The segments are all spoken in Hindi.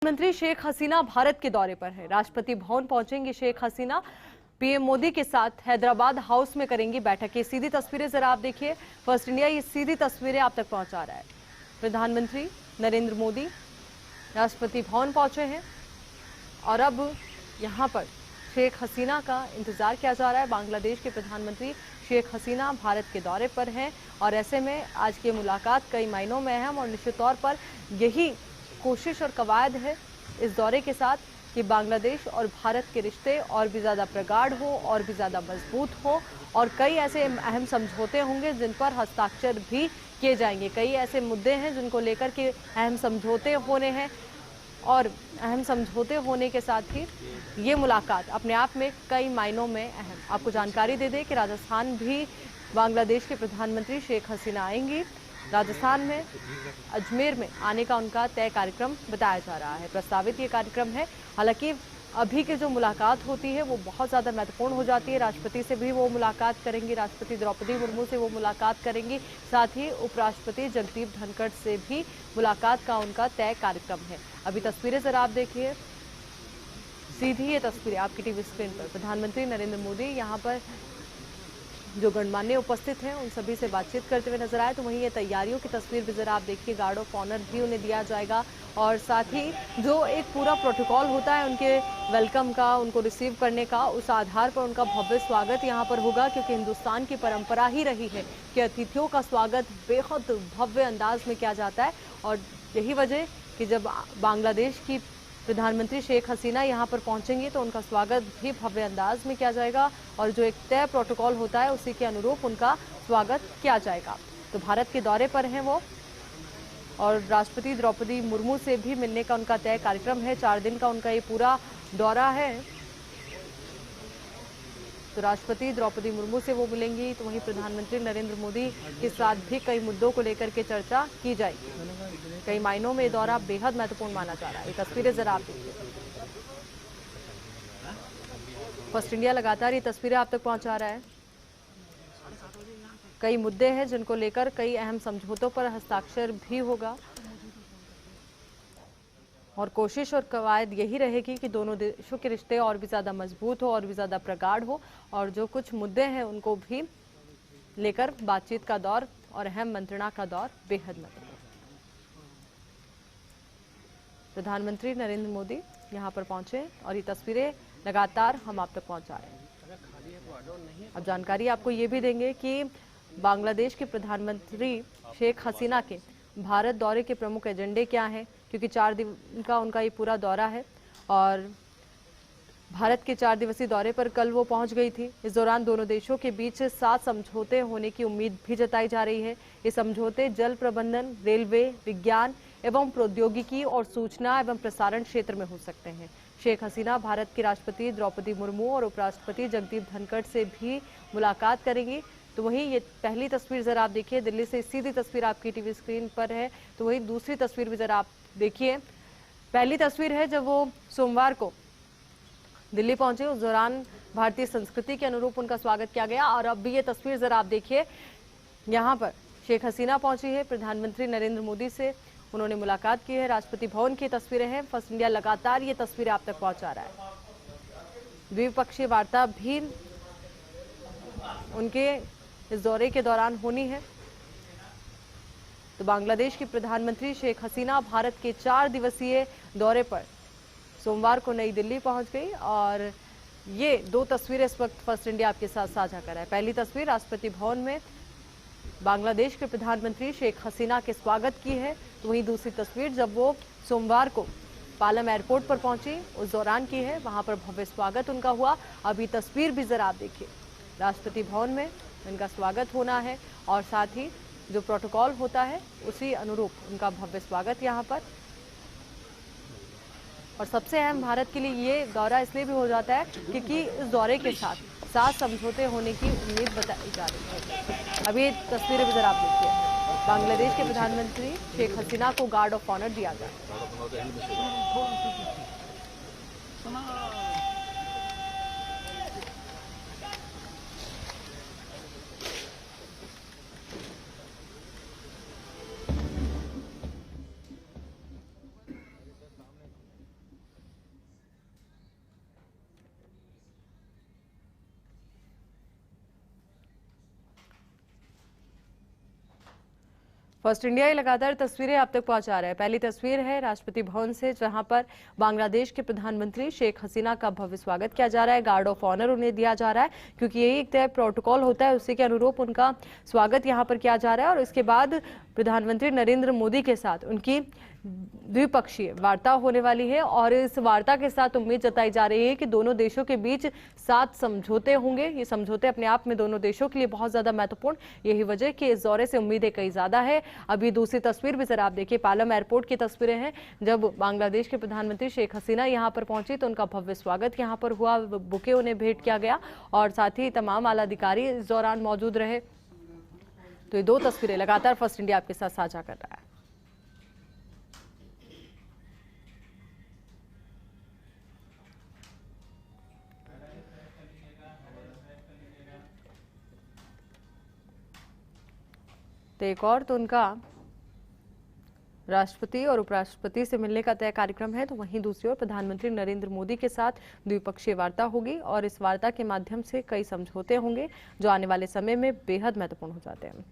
प्रधानमंत्री शेख हसीना भारत के दौरे पर है। राष्ट्रपति भवन पहुंचेंगी शेख हसीना। पीएम मोदी के साथ हैदराबाद हाउस में करेंगी बैठक। ये सीधी तस्वीरें जरा आप देखिए। फर्स्ट इंडिया ये सीधी तस्वीरें आप तक पहुंचा रहा है। प्रधानमंत्री नरेंद्र मोदी राष्ट्रपति भवन पहुंचे हैं और अब यहां पर शेख हसीना का इंतजार किया जा रहा है। बांग्लादेश के प्रधानमंत्री शेख हसीना भारत के दौरे पर हैं और ऐसे में आज की मुलाकात कई मायनों में अहम और निश्चित तौर पर यही कोशिश और कवायद है इस दौरे के साथ कि बांग्लादेश और भारत के रिश्ते और भी ज़्यादा प्रगाढ़ हो और भी ज़्यादा मजबूत हो और कई ऐसे अहम समझौते होंगे जिन पर हस्ताक्षर भी किए जाएंगे। कई ऐसे मुद्दे हैं जिनको लेकर के अहम समझौते होने हैं और अहम समझौते होने के साथ ही ये मुलाकात अपने आप में कई मायनों में अहम। आपको जानकारी दे दें कि राजस्थान भी बांग्लादेश के प्रधानमंत्री शेख हसीना आएंगी। राजस्थान में अजमेर में आने का उनका तय कार्यक्रम बताया जा रहा है। प्रस्तावित ये कार्यक्रम है। हालांकि अभी की जो मुलाकात होती है वो बहुत ज़्यादा महत्वपूर्ण हो जाती है। राष्ट्रपति से भी वो मुलाकात करेंगी, राष्ट्रपति द्रौपदी मुर्मू से वो मुलाकात करेंगी, साथ ही उपराष्ट्रपति जगदीप धनखड़ से भी मुलाकात का उनका तय कार्यक्रम है। अभी तस्वीरें जरा आप देखिए, सीधी ये तस्वीरें आपकी टीवी स्क्रीन पर। प्रधानमंत्री नरेंद्र मोदी यहाँ पर जो गणमान्य उपस्थित हैं उन सभी से बातचीत करते हुए नजर आए। तो वहीं ये तैयारियों की तस्वीर भी जरा आप देखिए। गार्ड ऑफ ऑनर भी उन्हें दिया जाएगा और साथ ही जो एक पूरा प्रोटोकॉल होता है उनके वेलकम का, उनको रिसीव करने का, उस आधार पर उनका भव्य स्वागत यहाँ पर होगा। क्योंकि हिंदुस्तान की परंपरा ही रही है कि अतिथियों का स्वागत बेहद भव्य अंदाज में किया जाता है और यही वजह कि जब बांग्लादेश की प्रधानमंत्री शेख हसीना यहाँ पर पहुंचेंगी तो उनका स्वागत भी भव्य अंदाज में किया जाएगा और जो एक तय प्रोटोकॉल होता है उसी के अनुरूप उनका स्वागत किया जाएगा। तो भारत के दौरे पर हैं वो और राष्ट्रपति द्रौपदी मुर्मू से भी मिलने का उनका तय कार्यक्रम है। 4 दिन का उनका ये पूरा दौरा है। तो राष्ट्रपति द्रौपदी मुर्मू से वो मिलेंगी तो वहीं प्रधानमंत्री नरेंद्र मोदी के साथ भी कई मुद्दों को लेकर के चर्चा की जाएगी। कई मायनों में दौरा बेहद महत्वपूर्ण माना जा रहा है। ये तस्वीरें जरा आप देखिए। फर्स्ट इंडिया लगातार ये तस्वीरें आप तक पहुंचा रहा है। कई मुद्दे हैं जिनको लेकर कई अहम समझौतों पर हस्ताक्षर भी होगा और कोशिश और कवायद यही रहेगी कि दोनों देशों के रिश्ते और भी ज़्यादा मजबूत हो और भी ज़्यादा प्रगाढ़ हो और जो कुछ मुद्दे हैं उनको भी लेकर बातचीत का दौर और अहम मंत्रणा का दौर बेहद महत्वपूर्ण। प्रधानमंत्री नरेंद्र मोदी यहाँ पर पहुंचे और ये तस्वीरें लगातार हम आप तक पहुंचा रहे हैं। अब जानकारी आपको ये भी देंगे कि बांग्लादेश के प्रधानमंत्री शेख हसीना के भारत दौरे के प्रमुख एजेंडे क्या हैं, क्योंकि 4 दिन का उनका ये पूरा दौरा है और भारत के 4 दिवसीय दौरे पर कल वो पहुंच गई थी। इस दौरान दोनों देशों के बीच 7 समझौते होने की उम्मीद भी जताई जा रही है। ये समझौते जल प्रबंधन, रेलवे, विज्ञान एवं प्रौद्योगिकी और सूचना एवं प्रसारण क्षेत्र में हो सकते हैं। शेख हसीना भारत की राष्ट्रपति द्रौपदी मुर्मू और उपराष्ट्रपति जगदीप धनखड़ से भी मुलाकात करेंगी। तो वहीं ये पहली तस्वीर जरा आप देखिए, दिल्ली से सीधी तस्वीर आपकी टीवी स्क्रीन पर है। तो वहीं दूसरी तस्वीर भी जरा आप देखिए। पहली तस्वीर है जब वो सोमवार को दिल्ली पहुंचे, उस दौरान भारतीय संस्कृति के अनुरूप उनका स्वागत किया गया और अब भी ये तस्वीर जरा आप देखिए। यहाँ पर शेख हसीना पहुंची है, प्रधानमंत्री नरेंद्र मोदी से उन्होंने मुलाकात की है। राष्ट्रपति भवन की तस्वीरें हैं। फर्स्ट इंडिया लगातार ये तस्वीरें आप तक पहुंचा रहा है। द्विपक्षीय वार्ता भी उनके इस दौरे के दौरान होनी है। तो बांग्लादेश की प्रधानमंत्री शेख हसीना भारत के 4 दिवसीय दौरे पर सोमवार को नई दिल्ली पहुंच गई और ये 2 तस्वीरें इस वक्त फर्स्ट इंडिया आपके साथ साझा कर रहा है। पहली तस्वीर राष्ट्रपति भवन में बांग्लादेश के प्रधानमंत्री शेख हसीना के स्वागत की है। तो वहीं दूसरी तस्वीर जब वो सोमवार को पालम एयरपोर्ट पर पहुंची उस दौरान की है, वहां पर भव्य स्वागत उनका हुआ। अभी तस्वीर भी जरा आप देखिए। राष्ट्रपति भवन में उनका स्वागत होना है और साथ ही जो प्रोटोकॉल होता है उसी अनुरूप उनका भव्य स्वागत यहाँ पर। और सबसे अहम भारत के लिए ये दौरा इसलिए भी हो जाता है क्योंकि इस दौरे के साथ 7 समझौते होने की उम्मीद बताई जा रही है। अभी ये तस्वीरें भी जरा आप देखिए। बांग्लादेश के प्रधानमंत्री शेख हसीना को गार्ड ऑफ ऑनर दिया गया। फर्स्ट इंडिया लगातार तस्वीरें आप तक पहुंचा रहा है। पहली तस्वीर है राष्ट्रपति भवन से, जहां पर बांग्लादेश के प्रधानमंत्री शेख हसीना का भव्य स्वागत किया जा रहा है। गार्ड ऑफ ऑनर उन्हें दिया जा रहा है, क्योंकि यही एक तय प्रोटोकॉल होता है, उसी के अनुरूप उनका स्वागत यहां पर किया जा रहा है। और इसके बाद प्रधानमंत्री नरेंद्र मोदी के साथ उनकी द्विपक्षीय वार्ता होने वाली है और इस वार्ता के साथ उम्मीद जताई जा रही है कि दोनों देशों के बीच 7 समझौते होंगे। ये समझौते अपने आप में दोनों देशों के लिए बहुत ज्यादा महत्वपूर्ण, यही वजह कि इस दौरे से उम्मीदें कई ज्यादा है। अभी दूसरी तस्वीर भी जरा आप देखिए, पालम एयरपोर्ट की तस्वीरें हैं। जब बांग्लादेश के प्रधानमंत्री शेख हसीना यहां पर पहुंची तो उनका भव्य स्वागत यहां पर हुआ, बुके उन्हें भेंट किया गया और साथ ही तमाम आला अधिकारी इस दौरान मौजूद रहे। तो ये 2 तस्वीरें लगातार फर्स्ट इंडिया आपके साथ साझा कर रहा है। तो एक और तो उनका राष्ट्रपति और उपराष्ट्रपति से मिलने का तय कार्यक्रम है, तो वहीं दूसरी ओर प्रधानमंत्री नरेंद्र मोदी के साथ द्विपक्षीय वार्ता होगी और इस वार्ता के माध्यम से कई समझौते होंगे जो आने वाले समय में बेहद महत्वपूर्ण हो जाते हैं।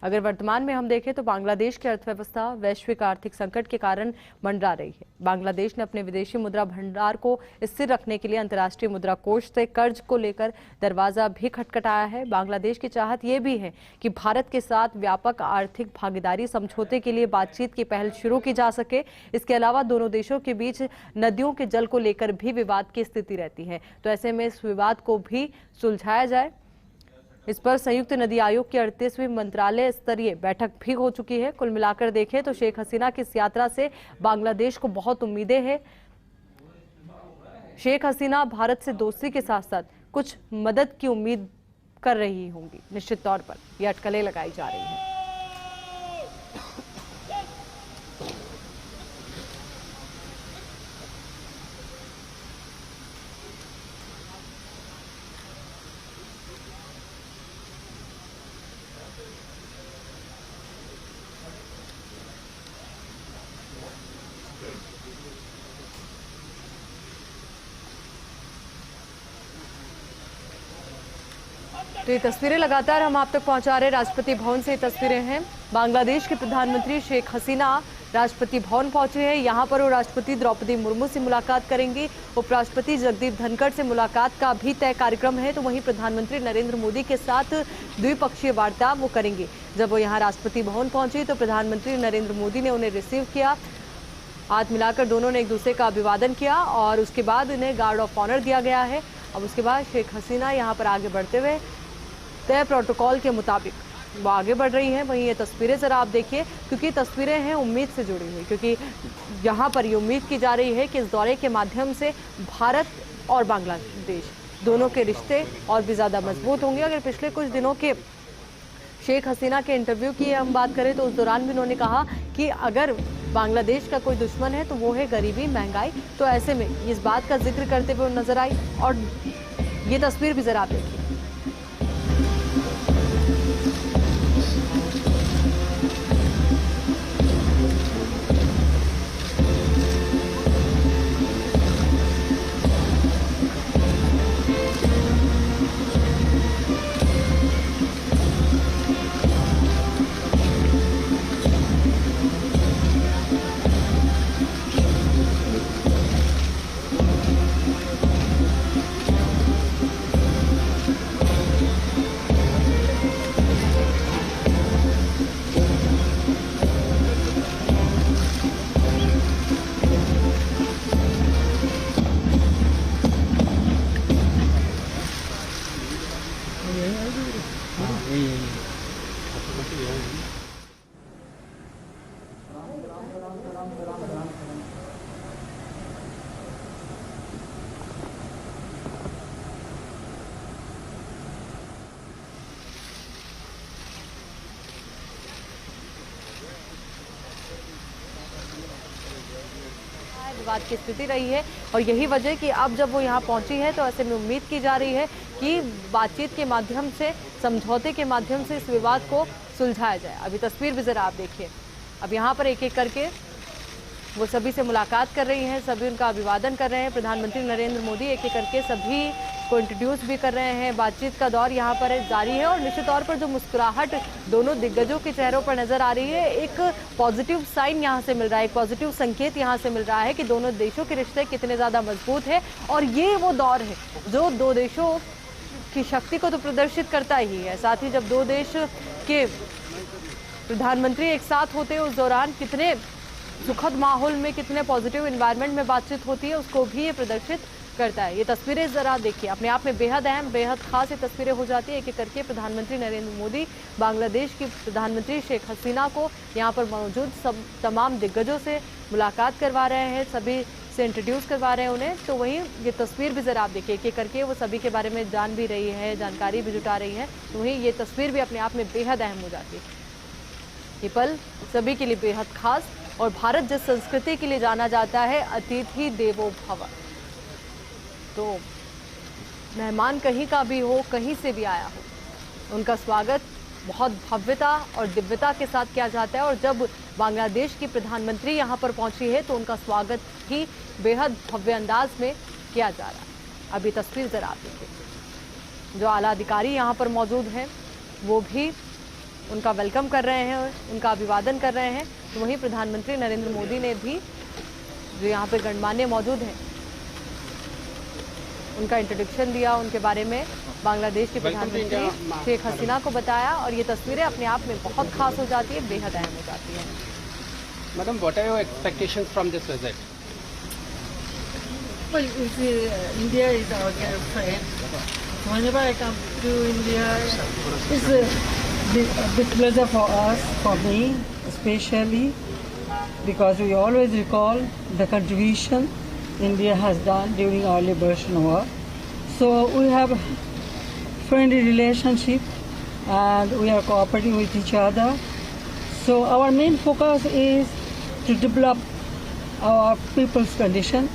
अगर वर्तमान में हम देखें तो बांग्लादेश की अर्थव्यवस्था वैश्विक आर्थिक संकट के कारण मंडरा रही है। बांग्लादेश ने अपने विदेशी मुद्रा भंडार को स्थिर रखने के लिए अंतर्राष्ट्रीय मुद्रा कोष से कर्ज को लेकर दरवाजा भी खटखटाया है। बांग्लादेश की चाहत ये भी है कि भारत के साथ व्यापक आर्थिक भागीदारी समझौते के लिए बातचीत की पहल शुरू की जा सके। इसके अलावा दोनों देशों के बीच नदियों के जल को लेकर भी विवाद की स्थिति रहती है, तो ऐसे में इस विवाद को भी सुलझाया जाए। इस पर संयुक्त नदी आयोग की 38वीं मंत्रालय स्तरीय बैठक भी हो चुकी है। कुल मिलाकर देखें तो शेख हसीना की इस यात्रा से बांग्लादेश को बहुत उम्मीदें हैं। शेख हसीना भारत से दोस्ती के साथ साथ कुछ मदद की उम्मीद कर रही होंगी। निश्चित तौर पर यह अटकलें लगाई जा रही हैं। तो ये तस्वीरें लगातार हम आप तक पहुंचा रहे हैं। राष्ट्रपति भवन से ये तस्वीरें हैं। बांग्लादेश के प्रधानमंत्री शेख हसीना राष्ट्रपति भवन पहुंचे हैं। यहां पर वो राष्ट्रपति द्रौपदी मुर्मू से मुलाकात करेंगी। उपराष्ट्रपति जगदीप धनखड़ से मुलाकात का भी तय कार्यक्रम है, तो वहीं प्रधानमंत्री नरेंद्र मोदी के साथ द्विपक्षीय वार्ता वो करेंगे। जब वो यहाँ राष्ट्रपति भवन पहुंची तो प्रधानमंत्री नरेंद्र मोदी ने उन्हें रिसीव किया। हाथ मिलाकर दोनों ने एक दूसरे का अभिवादन किया और उसके बाद उन्हें गार्ड ऑफ ऑनर दिया गया है। अब उसके बाद शेख हसीना यहाँ पर आगे बढ़ते हुए तय प्रोटोकॉल के मुताबिक वो आगे बढ़ रही हैं। वहीं ये तस्वीरें जरा आप देखिए, क्योंकि तस्वीरें हैं उम्मीद से जुड़ी हुई, क्योंकि यहाँ पर ये उम्मीद की जा रही है कि इस दौरे के माध्यम से भारत और बांग्लादेश दोनों के रिश्ते और भी ज़्यादा मजबूत होंगे। अगर पिछले कुछ दिनों के शेख हसीना के इंटरव्यू की हम बात करें तो उस दौरान भी उन्होंने कहा कि अगर बांग्लादेश का कोई दुश्मन है तो वो है गरीबी, महंगाई। तो ऐसे में इस बात का जिक्र करते हुए नजर आई। और ये तस्वीर भी जरा आप देखिए। विवाद की स्थिति रही है और यही वजह कि अब जब वो यहाँ पहुंची है तो ऐसे में उम्मीद की जा रही है कि बातचीत के माध्यम से, समझौते के माध्यम से इस विवाद को सुलझाया जाए। अभी तस्वीर भी जरा आप देखिए। अब यहाँ पर एक एक करके वो सभी से मुलाकात कर रही हैं, सभी उनका अभिवादन कर रहे हैं। प्रधानमंत्री नरेंद्र मोदी एक एक करके सभी को इंट्रोड्यूस भी कर रहे हैं। बातचीत का दौर यहाँ पर जारी है और निश्चित तौर पर जो मुस्कुराहट दोनों दिग्गजों के चेहरों पर नजर आ रही है, एक पॉजिटिव साइन यहाँ से मिल रहा है, एक पॉजिटिव संकेत यहाँ से मिल रहा है कि दोनों देशों के रिश्ते कितने ज़्यादा मजबूत है। और ये वो दौर है जो दो देशों की शक्ति को तो प्रदर्शित करता ही है, साथ ही जब दो देश के प्रधानमंत्री एक साथ होते हैं उस दौरान कितने सुखद माहौल में, कितने पॉजिटिव एनवायरनमेंट में बातचीत होती है, उसको भी ये प्रदर्शित करता है। ये तस्वीरें जरा देखिए, अपने आप में बेहद अहम, बेहद खास ये तस्वीरें हो जाती है। एक एक करके प्रधानमंत्री नरेंद्र मोदी बांग्लादेश की प्रधानमंत्री शेख हसीना को यहाँ पर मौजूद सब तमाम दिग्गजों से मुलाकात करवा रहे हैं, सभी से इंट्रोड्यूस करवा रहे हैं उन्हें। तो वहीं ये तस्वीर भी जरा आप देखिए, एक एक करके वो सभी के बारे में जान भी रही है, जानकारी भी जुटा रही है। तो वहीं ये तस्वीर भी अपने आप में बेहद अहम हो जाती है। ये पल सभी के लिए बेहद खास, और भारत जिस संस्कृति के लिए जाना जाता है, अतिथि देवो भव, तो मेहमान कहीं का भी हो, कहीं से भी आया हो, उनका स्वागत बहुत भव्यता और दिव्यता के साथ किया जाता है। और जब बांग्लादेश की प्रधानमंत्री यहाँ पर पहुंची है तो उनका स्वागत भी बेहद भव्य अंदाज में किया जा रहा है। अब ये तस्वीर जरा आप देखिए, जो आला अधिकारी यहाँ पर मौजूद हैं वो भी उनका वेलकम कर रहे हैं, उनका अभिवादन कर रहे हैं। तो वहीं प्रधानमंत्री नरेंद्र मोदी ने भी, जो यहाँ पे गणमान्य मौजूद हैं, उनका इंट्रोडक्शन दिया, उनके बारे में बांग्लादेश की प्रधानमंत्री शेख हसीना को बताया। और ये तस्वीरें अपने आप में बहुत खास हो जाती है, बेहद अहम हो जाती है। Madam, what are your expectations from this visit? Well, you see, India is our dear friend. Whenever I come to India, it's a big pleasure for us, for me especially, because we always recall the contribution India has done during our liberation war. So we have friendly relationship and we are cooperating with each other. So our main focus is to develop our people's condition,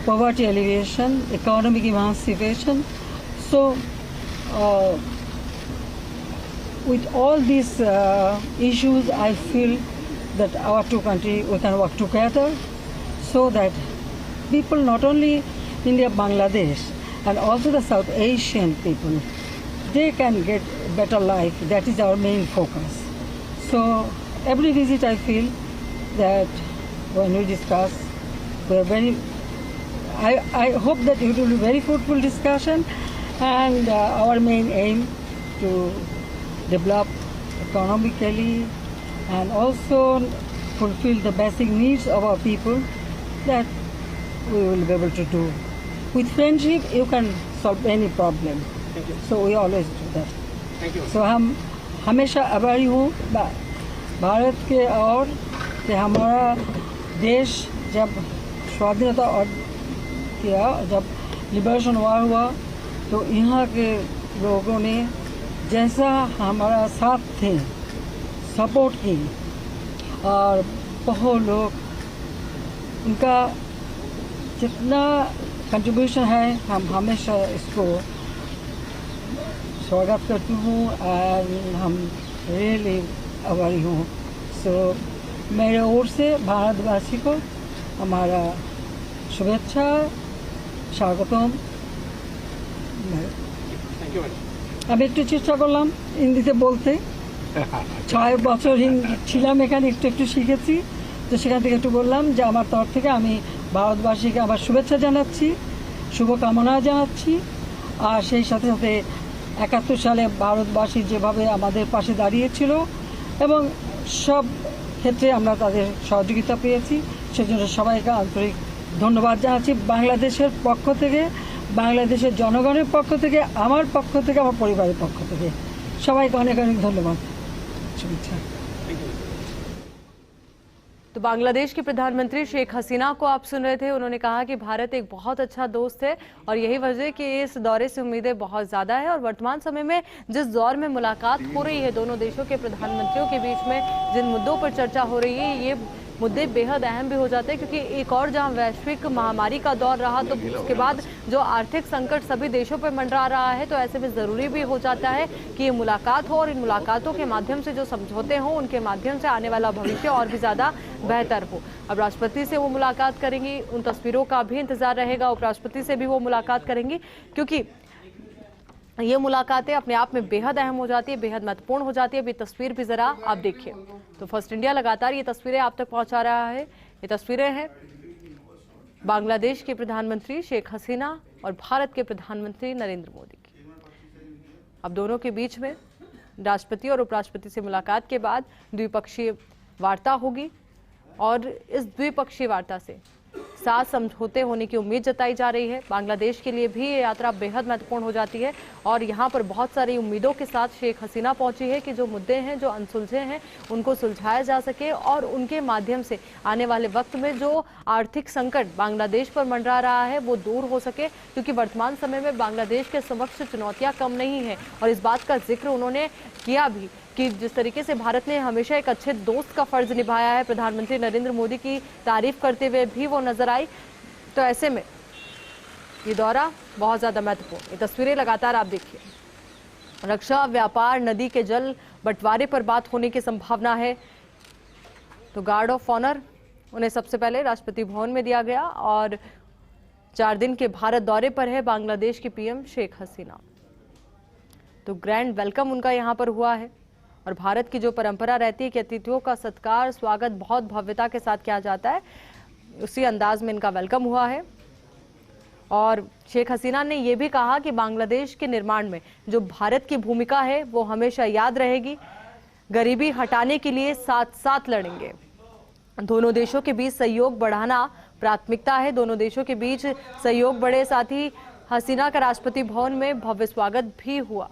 poverty alleviation, economic emancipation. So with all these issues, I feel that our two countries, we can work together so that people, not only India, Bangladesh, and also the South Asian people, they can get better life. That is our main focus. So every visit I feel that when we discuss, we are very, I hope that it will be very fruitful discussion, and our main aim to develop economically and also fulfill the basic needs of our people, that we will be able to do. With friendship, you can solve any problem. Thank you. So we always do that. Thank you. So हम हमेशा आभारी हूँ भारत के, और कि हमारा देश जब स्वाधीनता और किया, जब लिबरेशन वार हुआ, तो यहाँ के लोगों ने जैसा हमारा साथ थे, सपोर्ट की, और बहुत लोग उनका जितना कंट्रीब्यूशन है, हम हमेशा इसको स्वागत करती हूँ और हम रियली आभारी हूँ। सो मेरे ओर से भारतवासी को हमारा शुभेच्छा, স্বাগতম। আমি একটু চেষ্টা করলাম হিন্দিতে বলতে, 6 বছর ছিলাম এখানে, একটু একটু শিখেছি, তো সেখান থেকে একটু বললাম যে আমার তরফ থেকে আমি ভারতবাসীকে আমার শুভেচ্ছা জানাচ্ছি, শুভকামনা জানাচ্ছি। আর সেই সাথে সাথে 71 সালে ভারতবাসী যেভাবে আমাদের পাশে দাঁড়িয়েছিল এবং সব ক্ষেত্রে আমরা তাদের সহযোগিতা পেয়েছি, সেজন্য সবাইকে আন্তরিক ধন্যবাদ জানাচ্ছি। বাংলাদেশের পক্ষ থেকে, বাংলাদেশের জনগণের পক্ষ থেকে, আমার পক্ষ থেকে, আমার পরিবারের পক্ষ থেকে সবাইকে অনেক অনেক ধন্যবাদ, শুভেচ্ছা। तो बांग्लादेश की प्रधानमंत्री शेख हसीना को आप सुन रहे थे। उन्होंने कहा कि भारत एक बहुत अच्छा दोस्त है और यही वजह कि इस दौरे से उम्मीदें बहुत ज़्यादा है। और वर्तमान समय में जिस दौर में मुलाकात हो रही है दोनों देशों के प्रधानमंत्रियों के बीच में, जिन मुद्दों पर चर्चा हो रही है, ये मुद्दे बेहद अहम भी हो जाते हैं, क्योंकि एक और जहां वैश्विक महामारी का दौर रहा तो उसके बाद जो आर्थिक संकट सभी देशों पर मंडरा रहा है, तो ऐसे में ज़रूरी भी हो जाता है कि ये मुलाकात हो और इन मुलाकातों के माध्यम से जो समझौते हों उनके माध्यम से आने वाला भविष्य और भी ज़्यादा बेहतर हो। अब राष्ट्रपति से वो मुलाकात करेंगी, उन तस्वीरों का भी इंतजार रहेगा, उपराष्ट्रपति से भी वो मुलाकात करेंगी, क्योंकि ये मुलाकातें अपने आप में बेहद अहम हो जाती है, बेहद महत्वपूर्ण हो जाती है। अब ये तस्वीर भी जरा आप देखिए। तो फर्स्ट इंडिया लगातार ये तस्वीरें आप तक पहुंचा रहा है। ये तस्वीरें हैं बांग्लादेश के प्रधानमंत्री शेख हसीना और भारत के प्रधानमंत्री नरेंद्र मोदी की। अब दोनों के बीच में राष्ट्रपति और उपराष्ट्रपति से मुलाकात के बाद द्विपक्षीय वार्ता होगी और इस द्विपक्षीय वार्ता से 7 समझौते होने की उम्मीद जताई जा रही है। बांग्लादेश के लिए भी ये यात्रा बेहद महत्वपूर्ण हो जाती है और यहाँ पर बहुत सारी उम्मीदों के साथ शेख हसीना पहुंची है कि जो मुद्दे हैं, जो अनसुलझे हैं, उनको सुलझाया जा सके और उनके माध्यम से आने वाले वक्त में जो आर्थिक संकट बांग्लादेश पर मंडरा रहा है वो दूर हो सके, क्योंकि वर्तमान समय में बांग्लादेश के समक्ष चुनौतियाँ कम नहीं है। और इस बात का जिक्र उन्होंने किया भी कि जिस तरीके से भारत ने हमेशा एक अच्छे दोस्त का फर्ज निभाया है, प्रधानमंत्री नरेंद्र मोदी की तारीफ करते हुए भी वो नजर आई। तो ऐसे में ये दौरा बहुत ज्यादा महत्वपूर्ण। ये तस्वीरें लगातार आप देखिए। रक्षा, व्यापार, नदी के जल बंटवारे पर बात होने की संभावना है। तो गार्ड ऑफ ऑनर उन्हें सबसे पहले राष्ट्रपति भवन में दिया गया और 4 दिन के भारत दौरे पर है बांग्लादेश की पीएम शेख हसीना। तो ग्रैंड वेलकम उनका यहाँ पर हुआ है और भारत की जो परंपरा रहती है कि अतिथियों का सत्कार, स्वागत बहुत भव्यता के साथ किया जाता है, उसी अंदाज में इनका वेलकम हुआ है। और शेख हसीना ने यह भी कहा कि बांग्लादेश के निर्माण में जो भारत की भूमिका है वो हमेशा याद रहेगी। गरीबी हटाने के लिए साथ साथ लड़ेंगे। दोनों देशों के बीच सहयोग बढ़ाना प्राथमिकता है। दोनों देशों के बीच सहयोग बढ़े। साथ ही हसीना का राष्ट्रपति भवन में भव्य स्वागत भी हुआ।